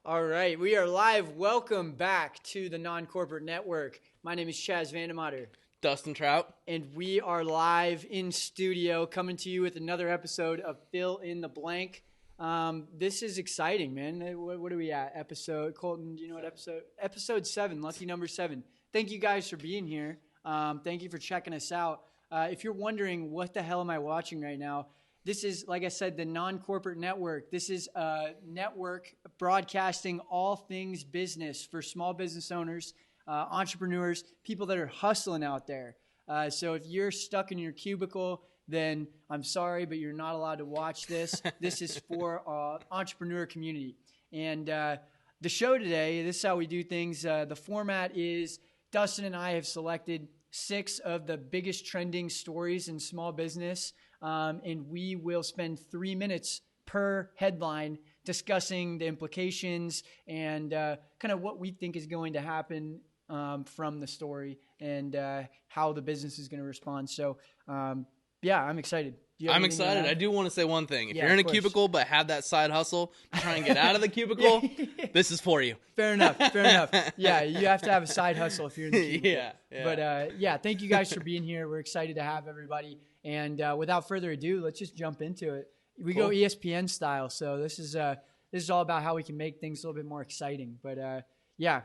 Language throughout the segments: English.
All right, we are live. Welcome back to the Non-Corporate Network. My name is Chaz Vandemotter. Dustin Trout. And we are live in studio coming to you with another episode of Fill in the Blank. This is exciting, man. What are we at? Colton, do you know what episode? Episode 7, lucky number 7. Thank you guys for being here. Thank you for checking us out. If you're wondering what the hell am I watching right now, this is, like I said, the Non-Corporate Network. This is a network broadcasting all things business for small business owners, entrepreneurs, people that are hustling out there. So if you're stuck in your cubicle, then I'm sorry, but you're not allowed to watch this. This is for entrepreneur community. And the show today, this is how we do things. The format is Dustin and I have selected 6 of the biggest trending stories in small business. And we will spend 3 minutes per headline discussing the implications and kind of what we think is going to happen from the story and how the business is going to respond. So, yeah, I'm excited. I'm excited. I do want to say one thing. If you're in a cubicle but have that side hustle, try and get out of the cubicle, this is for you. Fair enough. Yeah, you have to have a side hustle if you're in the cubicle. Yeah. But, yeah, thank you guys for being here. We're excited to have everybody. And without further ado, let's just jump into it. We go ESPN style, so this is all about how we can make things a little bit more exciting. But yeah,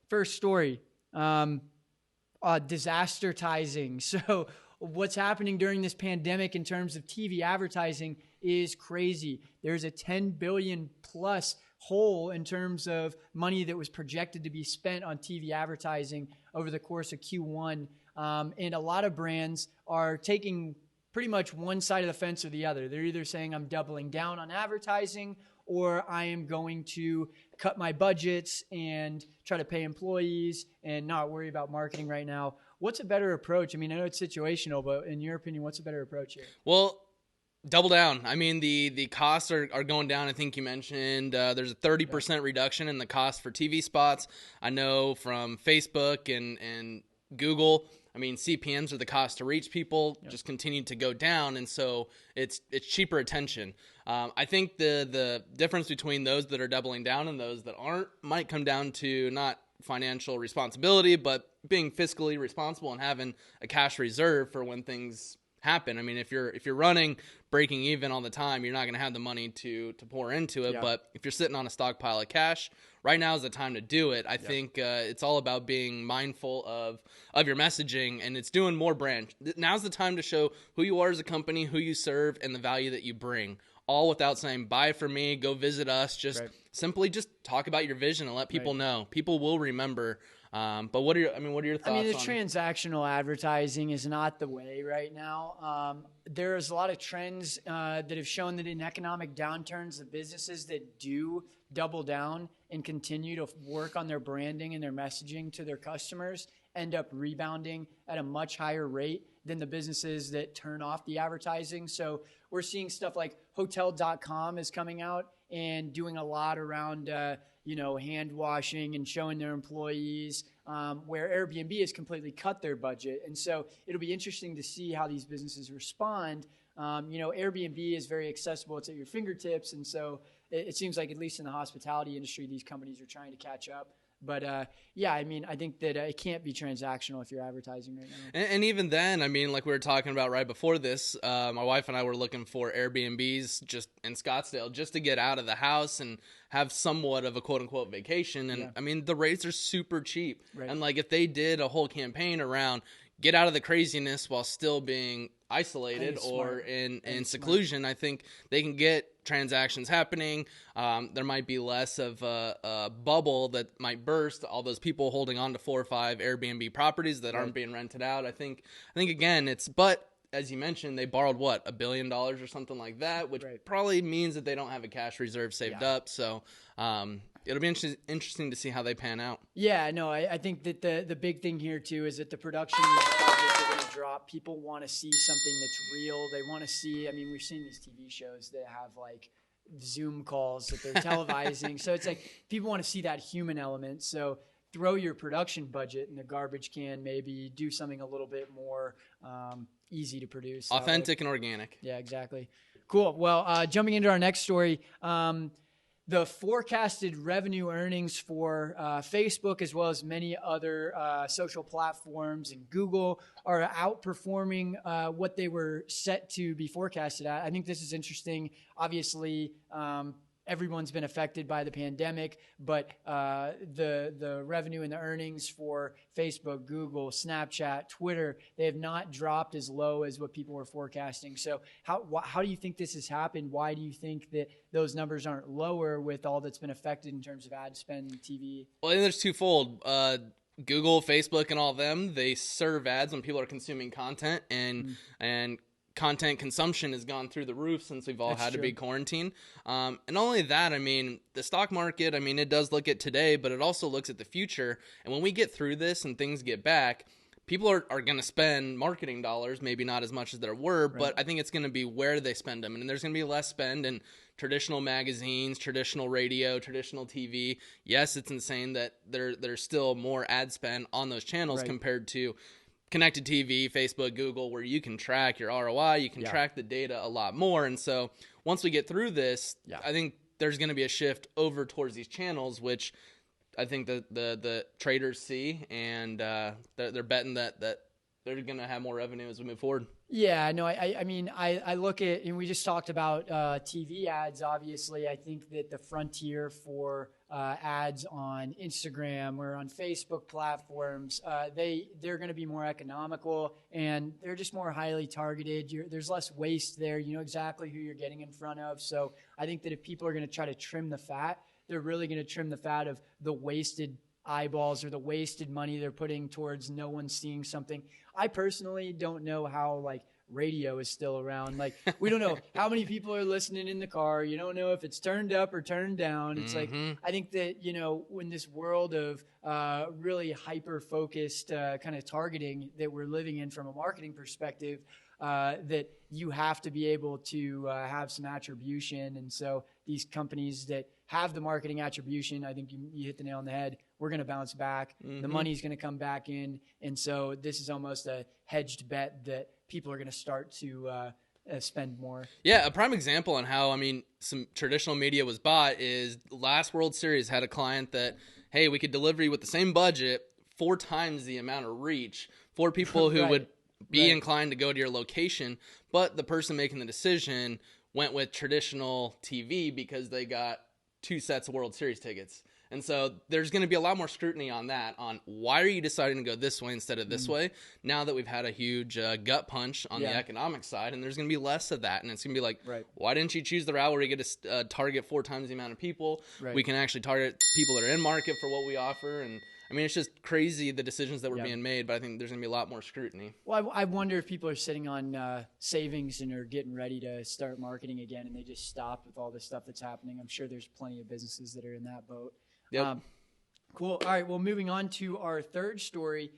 first story, disastertizing. So what's happening during this pandemic in terms of TV advertising is crazy. There's a $10 billion plus hole in terms of money that was projected to be spent on TV advertising over the course of Q1. And a lot of brands are taking pretty much one side of the fence or the other. They're either saying I'm doubling down on advertising or I am going to cut my budgets and try to pay employees and not worry about marketing right now. What's a better approach? I mean, I know it's situational, but in your opinion, what's a better approach here? Well, double down. I mean, the costs are going down. I think you mentioned there's a 30% reduction in the cost for TV spots. I know from Facebook and Google, I mean, CPMs are the cost to reach people just continue to go down, and so it's cheaper attention. I think the difference between those that are doubling down and those that aren't might come down to not financial responsibility, but being fiscally responsible and having a cash reserve for when things happen. I mean, if you're running breaking even all the time, you're not going to have the money to pour into it. Yeah. But if you're sitting on a stockpile of cash, right now is the time to do it. I think it's all about being mindful of your messaging, and it's doing more brand. Now's the time to show who you are as a company, who you serve, and the value that you bring. All without saying, buy from me, go visit us. Just simply just talk about your vision and let people know. People will remember. But what are your thoughts? I mean, the transactional advertising is not the way right now. There's a lot of trends that have shown that in economic downturns, the businesses that do double down and continue to work on their branding and their messaging to their customers end up rebounding at a much higher rate than the businesses that turn off the advertising. So we're seeing stuff like Hotel.com is coming out and doing a lot around hand washing and showing their employees, where Airbnb has completely cut their budget. And so it'll be interesting to see how these businesses respond. Airbnb is very accessible. It's at your fingertips. And so it seems like, at least in the hospitality industry, these companies are trying to catch up. But, I think that it can't be transactional if you're advertising right now. And even then, I mean, like we were talking about right before this, my wife and I were looking for Airbnbs just in Scottsdale just to get out of the house and have somewhat of a quote-unquote vacation. And, I mean, the rates are super cheap. Right. And, like, if they did a whole campaign around get out of the craziness while still being isolated or in seclusion, I think they can get transactions happening. There might be less of a bubble that might burst. All those people holding on to 4 or 5 Airbnb properties that aren't being rented out. I think again, but as you mentioned, they borrowed $1 billion or something like that, which probably means that they don't have a cash reserve saved up. So it'll be interesting to see how they pan out. Yeah, no, I think that the big thing here too is that the production budgets are going to drop. People want to see something that's real. They want to see. I mean, we've seen these TV shows that have like Zoom calls that they're televising. So it's like people want to see that human element. So throw your production budget in the garbage can. Maybe do something a little bit more easy to produce, authentic and organic. Yeah, exactly. Cool. Well, jumping into our next story. the forecasted revenue earnings for Facebook, as well as many other social platforms, and Google are outperforming what they were set to be forecasted at. I think this is interesting. Obviously, everyone's been affected by the pandemic, but the revenue and the earnings for Facebook, Google, Snapchat, Twitter, they have not dropped as low as what people were forecasting. So how do you think this has happened? Why do you think that those numbers aren't lower with all that's been affected in terms of ad spend and TV? Well, I think there's twofold. Google, Facebook, and all of them, they serve ads when people are consuming content, and content consumption has gone through the roof since we've all had to be quarantined. And not only that, I mean, the stock market, I mean, it does look at today, but it also looks at the future. And when we get through this and things get back, people are going to spend marketing dollars, maybe not as much as there were, but I think it's going to be where they spend them. And there's going to be less spend in traditional magazines, traditional radio, traditional TV. Yes, it's insane that there's still more ad spend on those channels compared to connected TV, Facebook, Google, where you can track your ROI, you can track the data a lot more. And so once we get through this, I think there's going to be a shift over towards these channels, which I think the traders see, and they're betting that they're going to have more revenue as we move forward. Yeah, no, I mean, I look at, and we just talked about TV ads, obviously. I think that the frontier for ads on Instagram or on Facebook platforms, they're going to be more economical, and they're just more highly targeted. There's less waste there. You know exactly who you're getting in front of. So I think that if people are going to try to trim the fat, they're really going to trim the fat of the wasted eyeballs or the wasted money they're putting towards no one seeing something. I personally don't know how radio is still around. We don't know how many people are listening in the car. You don't know if it's turned up or turned down. It's I think that, when this world of really hyper-focused kind of targeting that we're living in from a marketing perspective, that you have to be able to have some attribution. And so these companies that have the marketing attribution, I think you hit the nail on the head. We're going to bounce back. The money's going to come back in. And so this is almost a hedged bet that people are going to start to spend more. Yeah, a prime example on how, some traditional media was bought is last World Series had a client that, hey, we could deliver you with the same budget 4 times the amount of reach for people who would be inclined to go to your location, but the person making the decision went with traditional TV because they got 2 sets of World Series tickets. And so there's going to be a lot more scrutiny on that, on why are you deciding to go this way instead of this way, now that we've had a huge gut punch on the economic side, and there's going to be less of that. And it's going to be why didn't you choose the route where you get to target 4 times the amount of people? We can actually target people that are in market for what we offer. And it's just crazy, the decisions that were being made, but I think there's going to be a lot more scrutiny. Well, I wonder if people are sitting on savings and are getting ready to start marketing again, and they just stopped with all this stuff that's happening. I'm sure there's plenty of businesses that are in that boat. Yep. Cool. All right. Well, moving on to our third story.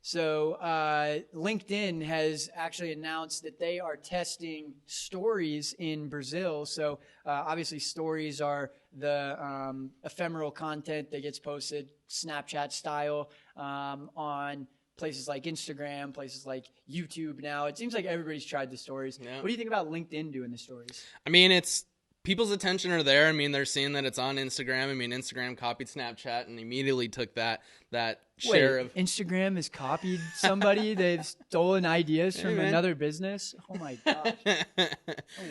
So LinkedIn has actually announced that they are testing stories in Brazil. So obviously stories are the ephemeral content that gets posted Snapchat style on places like Instagram, places like YouTube now. It seems like everybody's tried the stories. Yeah. What do you think about LinkedIn doing the stories? It's people's attention are there. They're seeing that it's on Instagram. Instagram copied Snapchat and immediately took that share of Instagram has copied somebody. They've stolen ideas from another business. Oh my gosh.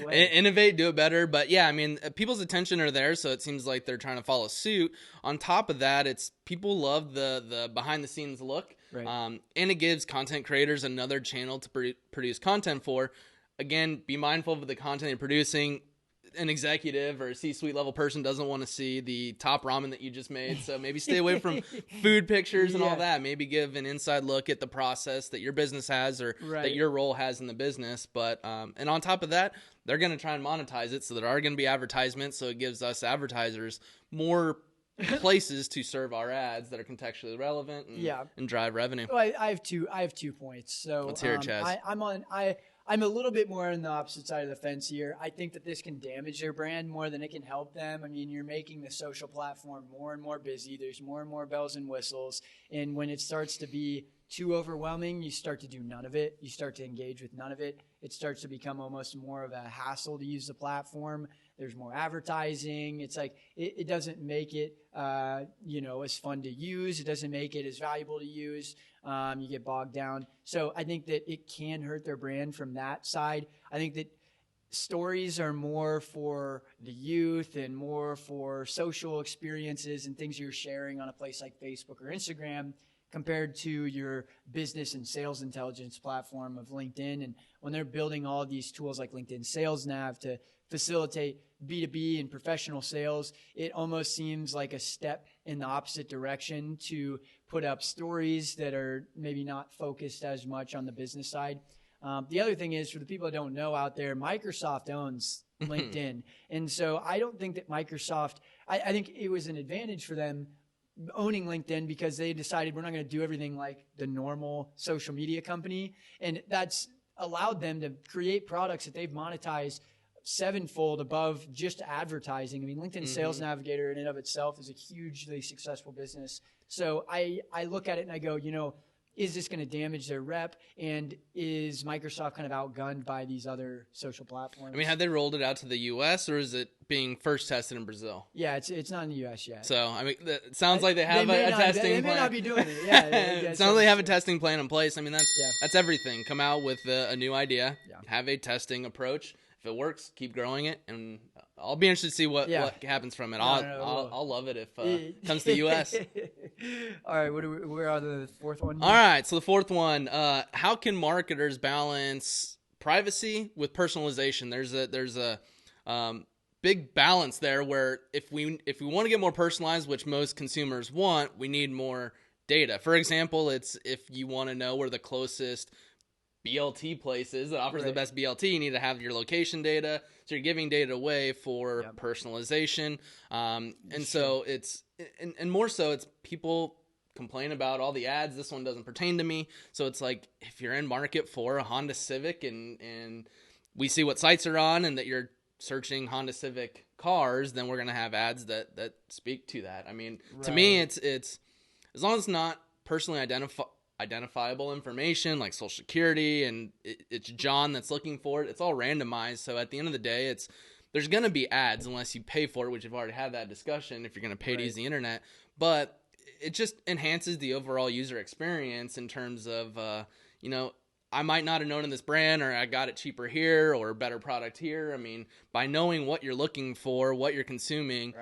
No Innovate, do it better. But yeah, people's attention are there, so it seems like they're trying to follow suit. On top of that, it's people love the behind the scenes look. Right. And it gives content creators another channel to produce content for. Again, be mindful of the content you're producing. An executive or a C-suite level person doesn't want to see the top ramen that you just made. So maybe stay away from food pictures and all that. Maybe give an inside look at the process that your business has or that your role has in the business. But and on top of that, they're going to try and monetize it. So there are going to be advertisements. So it gives us advertisers more places to serve our ads that are contextually relevant and drive revenue. Well, I have 2 points. So let's hear it, Chaz. I'm a little bit more on the opposite side of the fence here. I think that this can damage their brand more than it can help them. You're making the social platform more and more busy. There's more and more bells and whistles. And when it starts to be too overwhelming, you start to do none of it. You start to engage with none of it. It starts to become almost more of a hassle to use the platform There's more advertising. It's like it doesn't make it as fun to use. It doesn't make it as valuable to use. You get bogged down. So I think that it can hurt their brand from that side. I think that stories are more for the youth and more for social experiences and things you're sharing on a place like Facebook or Instagram compared to your business and sales intelligence platform of LinkedIn. And when they're building all these tools like LinkedIn Sales Nav to facilitate B2B and professional sales, it almost seems like a step in the opposite direction to put up stories that are maybe not focused as much on the business side. The other thing is, for the people that don't know out there, Microsoft owns LinkedIn. And so I don't think that Microsoft, I think it was an advantage for them owning LinkedIn because they decided we're not going to do everything like the normal social media company. And that's allowed them to create products that they've monetized sevenfold above just advertising. I mean, LinkedIn Sales Navigator in and of itself is a hugely successful business. So I look at it and I go, is this going to damage their rep? And is Microsoft kind of outgunned by these other social platforms? I mean, have they rolled it out to the U.S. or is it being first tested in Brazil? Yeah, it's not in the U.S. yet. So, I mean, it sounds like they have a testing plan. They may not be doing it. Yeah, it sounds like they have a testing plan in place. I mean, that's everything. Come out with a new idea, have a testing approach. If it works, keep growing it, and I'll be interested to see what happens from it. I'll love it if it comes to the U.S. All right, we're on the fourth one. All right, so the fourth one, how can marketers balance privacy with personalization? There's a big balance there where if we want to get more personalized, which most consumers want, we need more data. For example, it's if you want to know where the closest BLT places that offers the best BLT, you need to have your location data. So you're giving data away for personalization. So it's, and more so it's people complain about all the ads. This one doesn't pertain to me. So it's like, if you're in market for a Honda Civic and we see what sites are on and that you're searching Honda Civic cars, then we're going to have ads that speak to that. I mean, to me, it's as long as it's not personally identifiable information like social security and it's John that's looking for it, it's all randomized. So at the end of the day, there's going to be ads unless you pay for it, which you've already had that discussion if you're going to pay to use the internet. But it just enhances the overall user experience in terms of, I might not have known in this brand, or I got it cheaper here or a better product here. I mean, by knowing what you're looking for, what you're consuming,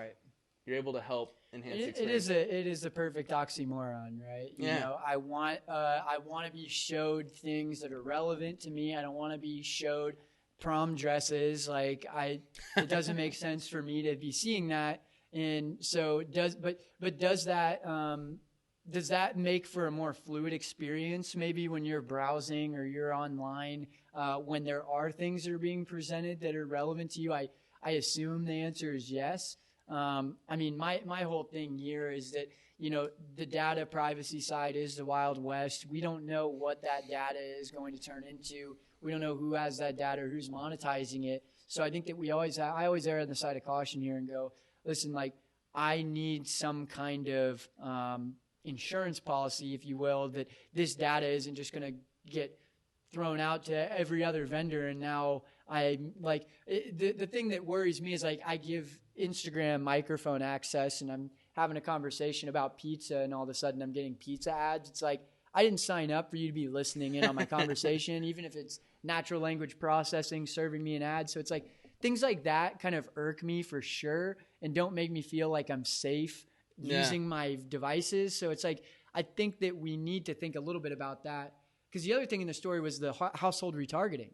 you're able to help enhance the experience. It is a perfect oxymoron, right? I want to be showed things that are relevant to me. I don't want to be showed prom dresses. It doesn't make sense for me to be seeing that. And so does that make for a more fluid experience maybe when you're browsing or you're online, when there are things that are being presented that are relevant to you? I assume the answer is yes. My whole thing here is that, the data privacy side is the Wild West. We don't know what that data is going to turn into. We don't know who has that data or who's monetizing it. So I think that I always err on the side of caution here and go, listen, I need some kind of insurance policy, if you will, that this data isn't just going to get thrown out to every other vendor. And now the thing that worries me is I give Instagram microphone access and I'm having a conversation about pizza and all of a sudden I'm getting pizza ads. It's like, I didn't sign up for you to be listening in on my conversation, even if it's natural language processing, serving me an ad. So it's like things like that kind of irk me for sure and don't make me feel like I'm safe using my devices. So it's like, I think that we need to think a little bit about that. Because the other thing in the story was the household retargeting,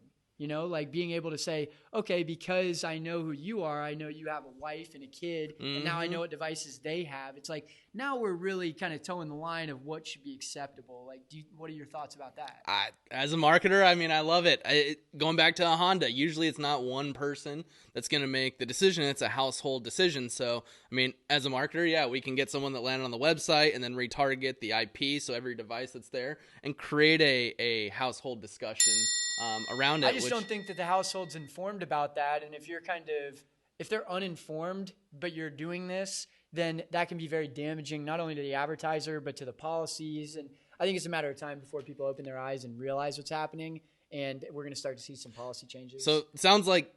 being able to say, okay, because I know who you are, I know you have a wife and a kid, and now I know what devices they have. It's like, now we're really kind of towing the line of what should be acceptable. What are your thoughts about that? As a marketer, I love it. Going back to a Honda, usually it's not one person that's going to make the decision. It's a household decision. So, as a marketer, we can get someone that landed on the website and then retarget the IP, so every device that's there, and create a household discussion around it. I just don't think that the household's informed about that. And if they're uninformed, but you're doing this, then that can be very damaging, not only to the advertiser, but to the policies. And I think it's a matter of time before people open their eyes and realize what's happening. And we're going to start to see some policy changes. So it sounds like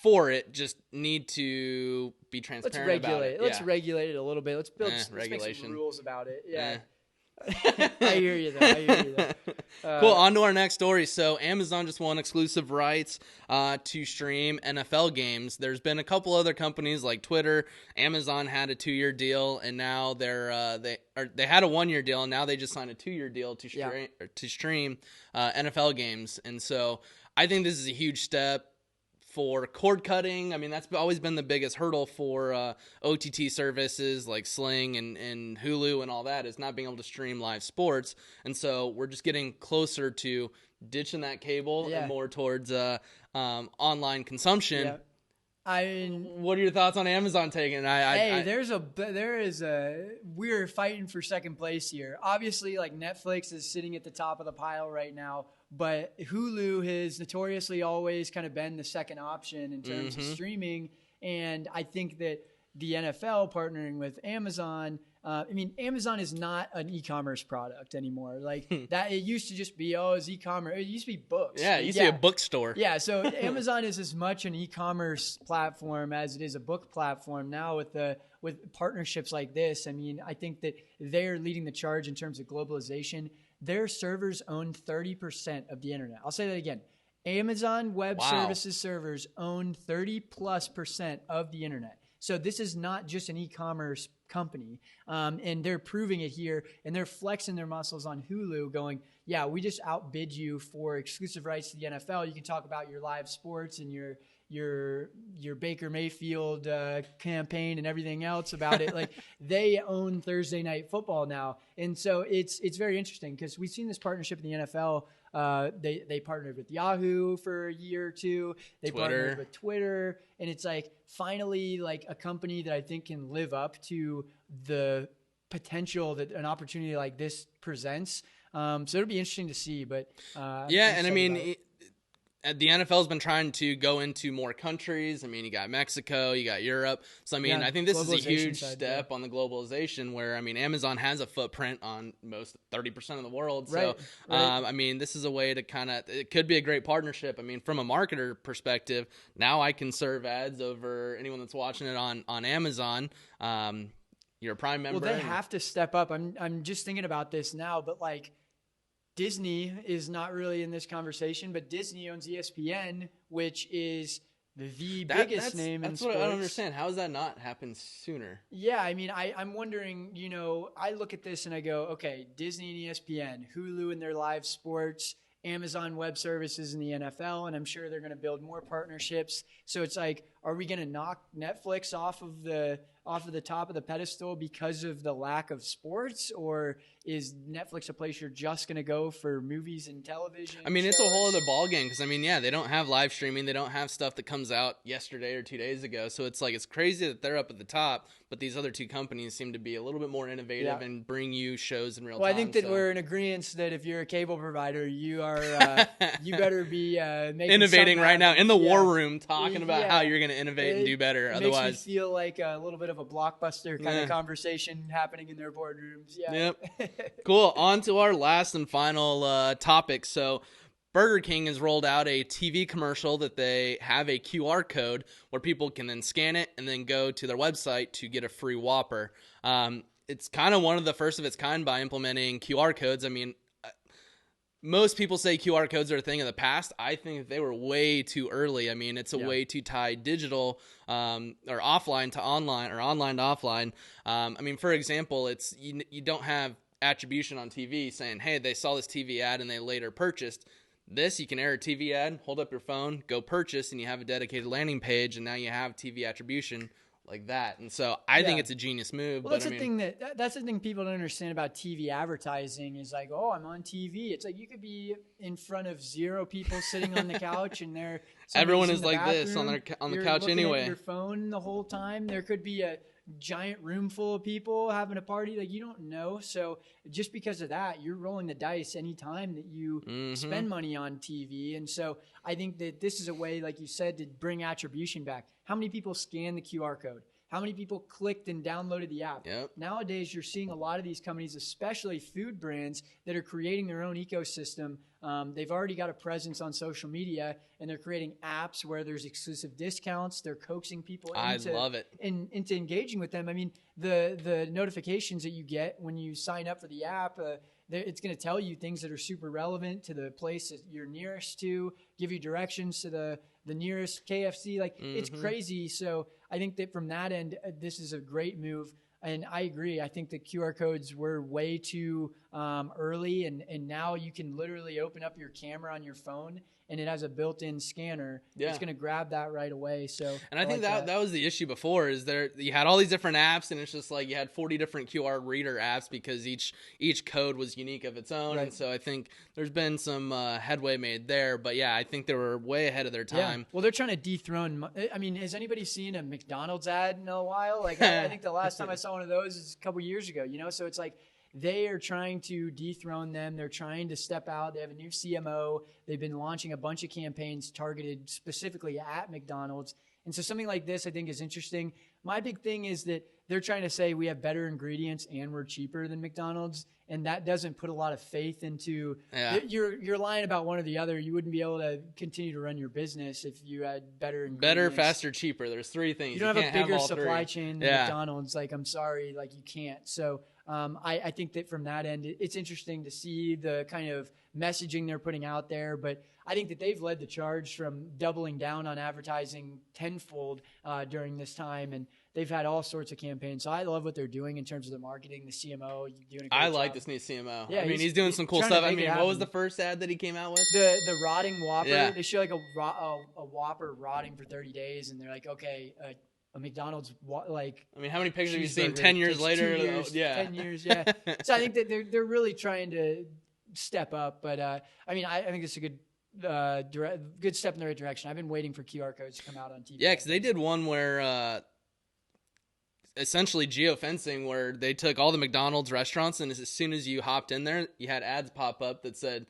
for it, just need to be transparent about it. Let's regulate it a little bit. Let's make some rules about it. Yeah. I hear you though. Cool. On to our next story. So Amazon just won exclusive rights to stream NFL games. There's been a couple other companies like Twitter. Amazon had a 2-year deal, and now they had a 1-year deal, and now they just signed a 2-year deal to stream NFL games. And so I think this is a huge step for cord cutting. I mean, that's always been the biggest hurdle for OTT services like Sling and Hulu and all that, is not being able to stream live sports. And so we're just getting closer to ditching that cable and more towards online consumption. Yeah. I mean, what are your thoughts on Amazon taking it? We're fighting for second place here. Obviously, like, Netflix is sitting at the top of the pile right now, but Hulu has notoriously always kind of been the second option in terms of streaming. And I think that the NFL partnering with Amazon, Amazon is not an e-commerce product anymore. Like that, it used to just be, it's e-commerce. It used to be books. Yeah, it used to be a bookstore. Yeah, so Amazon is as much an e-commerce platform as it is a book platform now with partnerships like this. I mean, I think that they're leading the charge in terms of globalization. Their servers own 30% of the internet. I'll say that again. Amazon Web Services servers own 30+% of the internet. So this is not just an e-commerce company, and they're proving it here, and they're flexing their muscles on Hulu, going, yeah, we just outbid you for exclusive rights to the NFL. You can talk about your live sports and your Baker Mayfield campaign and everything else about it. Like, they own Thursday Night Football now, and so it's very interesting because we've seen this partnership in the NFL. They partnered with Yahoo for a year or two. They partnered with Twitter, and it's like finally like a company that I think can live up to the potential that an opportunity like this presents. So it'll be interesting to see. But and I mean, the NFL's been trying to go into more countries. I mean, you got Mexico, you got Europe. So, I mean, I think this is a huge step on the globalization where, I mean, Amazon has a footprint on most 30% of the world. So, I mean, this is a way to it could be a great partnership. I mean, from a marketer perspective, now I can serve ads over anyone that's watching it on Amazon. You're a Prime member. Well, they have to step up. I'm just thinking about this now, but like, Disney is not really in this conversation, but Disney owns ESPN, which is the biggest name in sports. That's what I don't understand. How has that not happened sooner? Yeah, I mean, I'm wondering, I look at this and I go, okay, Disney and ESPN, Hulu and their live sports, Amazon Web Services in the NFL, and I'm sure they're going to build more partnerships. So it's like, are we going to knock Netflix off of the top of the pedestal because of the lack of sports, or is Netflix a place you're just going to go for movies and television? I mean, it's a whole other ballgame because, I mean, yeah, they don't have live streaming. They don't have stuff that comes out yesterday or 2 days ago. So it's like, it's crazy that they're up at the top, but these other two companies seem to be a little bit more innovative and bring you shows in real time. Well, I think that we're in agreement that if you're a cable provider, you are you better be making innovating right now in the war room, talking about how you're going to innovate and do better. Otherwise, makes me feel like a little bit of a blockbuster kind of conversation happening in their boardrooms. Yeah. Yep. Cool. On to our last and final topic. So Burger King has rolled out a TV commercial that they have a QR code where people can then scan it and then go to their website to get a free Whopper. It's kind of one of the first of its kind by implementing QR codes. I mean, most people say QR codes are a thing of the past. I think they were way too early. I mean, it's a way too tied digital or offline to online or online to offline. I mean, for example, it's you don't have attribution on TV saying, hey, they saw this TV ad and they later purchased. This, you can air a TV ad, hold up your phone, go purchase, and you have a dedicated landing page, and now you have TV attribution like that. And so I think it's a genius move. Well, that's the thing people don't understand about TV advertising is like, oh, I'm on TV. It's like you could be in front of 0 people sitting on the couch, and everyone is like this on the couch anyway. At your phone the whole time. There could be a giant room full of people having a party, like, you don't know. So just because of that, you're rolling the dice anytime that you spend money on TV. And so I think that this is a way, like you said, to bring attribution back. How many people scan the QR code? How many people clicked and downloaded the app? Yep. Nowadays, you're seeing a lot of these companies, especially food brands, that are creating their own ecosystem. They've already got a presence on social media, and they're creating apps where there's exclusive discounts. They're coaxing people into, I love it. into engaging with them. I mean, the notifications that you get when you sign up for the app, it's going to tell you things that are super relevant to the place that you're nearest to, give you directions to the nearest KFC. Like, it's crazy. So I think that from that end, this is a great move. And I agree. I think the QR codes were way too early. And now you can literally open up your camera on your phone, and it has a built-in scanner. Yeah. It's going to grab that right away. So, and I think that was the issue before, is you had all these different apps, and it's just like you had 40 different QR reader apps because each code was unique of its own. Right. And so I think there's been some headway made there. But yeah, I think they were way ahead of their time. Yeah. Well, they're trying to dethrone. I mean, has anybody seen a McDonald's ad in a while? Like, I think the last time I saw one of those is a couple years ago. So it's like, they are trying to dethrone them. They're trying to step out. They have a new CMO. They've been launching a bunch of campaigns targeted specifically at McDonald's. And so something like this, I think, is interesting. My big thing is that they're trying to say we have better ingredients and we're cheaper than McDonald's. And that doesn't put a lot of faith into you're lying about one or the other. You wouldn't be able to continue to run your business if you had better ingredients. Better, faster, cheaper. There's three things. You don't have a bigger supply chain than McDonald's. Like, I'm sorry, like, you can't. So I think that from that end, it's interesting to see the kind of messaging they're putting out there. But I think that they've led the charge from doubling down on advertising tenfold during this time. And they've had all sorts of campaigns. So I love what they're doing in terms of the marketing, the CMO. Doing a great job. Like this new CMO. Yeah, I mean, he's doing some cool stuff. I mean, what was the first ad that he came out with? The rotting Whopper. Yeah. They show like a Whopper rotting for 30 days. And they're like, okay, a McDonald's, like, I mean, how many pictures have you seen 10 years later? 2 years, 10 years, yeah. So I think that they're really trying to step up. But I mean, I think it's a good step in the right direction. I've been waiting for QR codes to come out on TV. Yeah, because they did one where essentially geofencing, where they took all the McDonald's restaurants, and as soon as you hopped in there, you had ads pop up that said,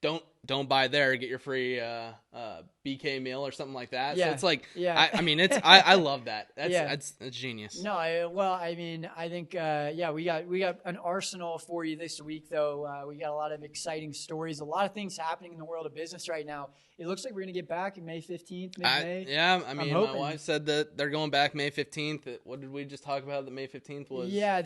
don't buy there, get your free BK meal or something like that. Yeah. So it's like, I mean, I love that. That's genius. No, I mean, I think, we got an arsenal for you this week, though. We got a lot of exciting stories, a lot of things happening in the world of business right now. It looks like we're going to get back in May 15th, mid-May. I mean, my wife said that they're going back May 15th. What did we just talk about that May 15th was? Yeah,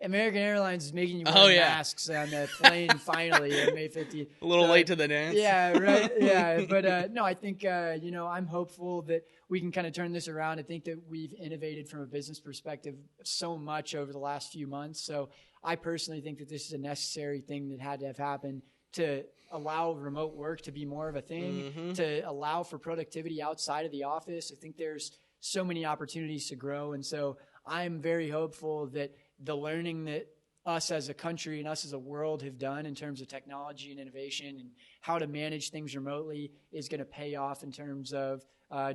American Airlines is making you wear masks on the plane finally on May 15th. A little late to the dance. Yeah, right. Yeah, but no, I think, I'm hopeful that we can kind of turn this around. I think that we've innovated from a business perspective so much over the last few months. So I personally think that this is a necessary thing that had to have happened to allow remote work to be more of a thing, to allow for productivity outside of the office. I think there's so many opportunities to grow. And so I'm very hopeful that the learning that us as a country and us as a world have done in terms of technology and innovation and how to manage things remotely is going to pay off in terms of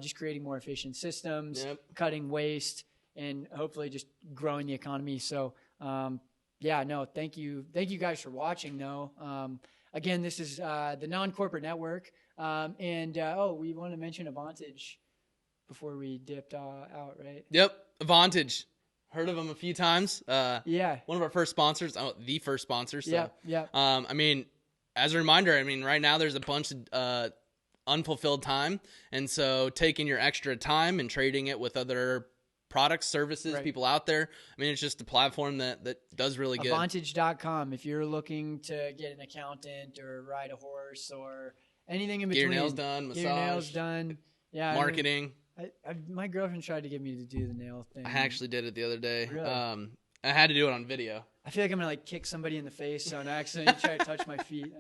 just creating more efficient systems, cutting waste, and hopefully just growing the economy. So, thank you guys for watching, though. Again, this is the Non-Corporate Network. We want to mention Advantage before we dipped out, right? Yep, Advantage. Heard of them a few times. One of our first sponsors. The first sponsor. So. Yeah. I mean, as a reminder, right now there's a bunch of unfulfilled time. And so taking your extra time and trading it with other products, services, people out there. I mean, it's just a platform that does really good. Advantage.com. If you're looking to get an accountant or ride a horse or anything in between. Get your nails done, massage. Get your nails done. Yeah. Marketing. My girlfriend tried to get me to do the nail thing. I actually did it the other day. Really? I had to do it on video. I feel like I'm going to kick somebody in the face on accident. Try to touch my feet.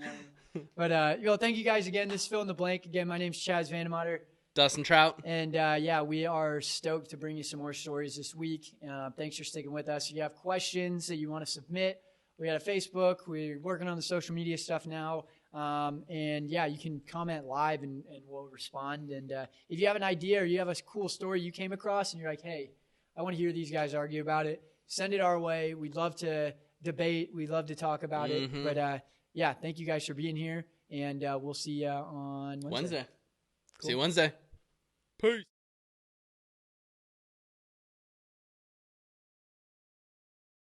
But thank you guys again. This is Fill in the Blank. Again, my name's Chaz Vandemotter. Dustin Trout. And we are stoked to bring you some more stories this week. Thanks for sticking with us. If you have questions that you want to submit, we got a Facebook. We're working on the social media stuff now. You can comment live and we'll respond. And if you have an idea or you have a cool story you came across and you're like, hey, I want to hear these guys argue about it, send it our way. We'd love to debate. We'd love to talk about it. But thank you guys for being here. And we'll see you on Wednesday. Cool. See you Wednesday. Peace.